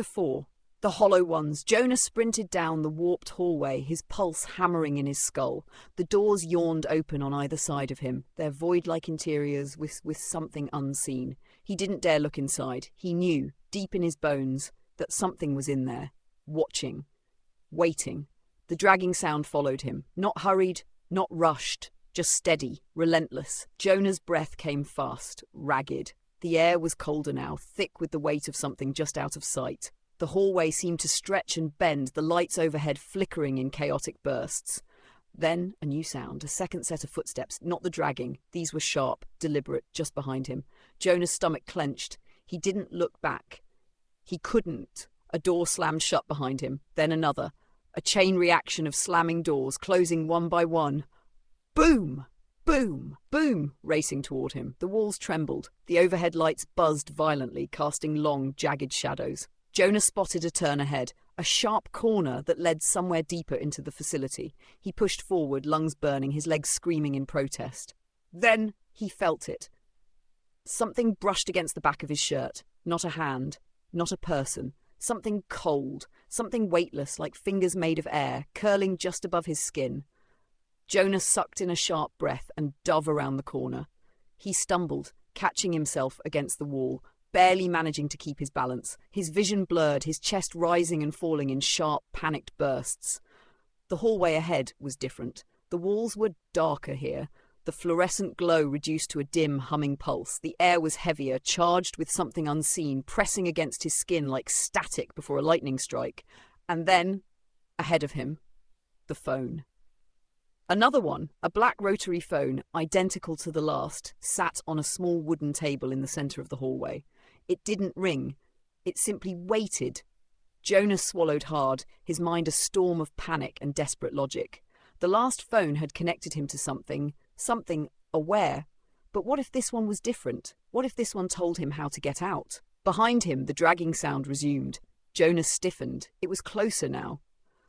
4. The Hollow Ones. Jonah sprinted down the warped hallway, his pulse hammering in his skull. The doors yawned open on either side of him, their void-like interiors with something unseen. He didn't dare look inside. He knew, deep in his bones, that something was in there, watching, waiting. The dragging sound followed him, not hurried, not rushed, just steady, relentless. Jonah's breath came fast, ragged. The air was colder now, thick with the weight of something just out of sight. The hallway seemed to stretch and bend, the lights overhead flickering in chaotic bursts. Then a new sound, a second set of footsteps, not the dragging. These were sharp, deliberate, just behind him. Jonah's stomach clenched. He didn't look back. He couldn't. A door slammed shut behind him, then another. A chain reaction of slamming doors, closing one by one. Boom! Boom! Boom! Racing toward him. The walls trembled. The overhead lights buzzed violently, casting long, jagged shadows. Jonah spotted a turn ahead, a sharp corner that led somewhere deeper into the facility. He pushed forward, lungs burning, his legs screaming in protest. Then he felt it. Something brushed against the back of his shirt. Not a hand, not a person. Something cold, something weightless, like fingers made of air, curling just above his skin. Jonah sucked in a sharp breath and dove around the corner. He stumbled, catching himself against the wall, barely managing to keep his balance, his vision blurred, his chest rising and falling in sharp, panicked bursts. The hallway ahead was different. The walls were darker here, the fluorescent glow reduced to a dim, humming pulse. The air was heavier, charged with something unseen, pressing against his skin like static before a lightning strike. And then, ahead of him, the phone. Another one, a black rotary phone, identical to the last, sat on a small wooden table in the center of the hallway. It didn't ring. It simply waited. Jonah swallowed hard, his mind a storm of panic and desperate logic. The last phone had connected him to something aware. But what if this one was different? What if this one told him how to get out? Behind him, the dragging sound resumed. Jonah stiffened. It was closer now.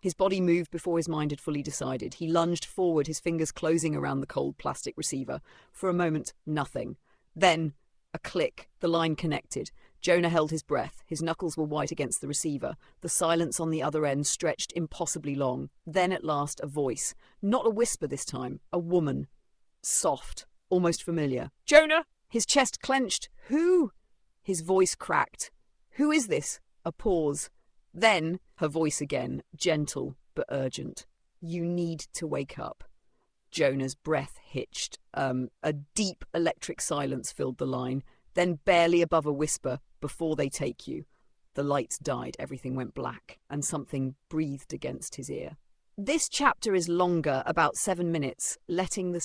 His body moved before his mind had fully decided. He lunged forward, his fingers closing around the cold plastic receiver. For a moment, nothing. Then, a click. The line connected. Jonah held his breath. His knuckles were white against the receiver. The silence on the other end stretched impossibly long. Then, at last, a voice. Not a whisper this time. A woman. Soft. Almost familiar. "Jonah!" His chest clenched. "Who?" His voice cracked. "Who is this?" A pause. Then, her voice again, gentle but urgent. "You need to wake up." Jonah's breath hitched. A deep electric silence filled the line, then barely above a whisper, "Before they take you." The lights died, everything went black, and something breathed against his ear. This chapter is longer, about 7 minutes, letting the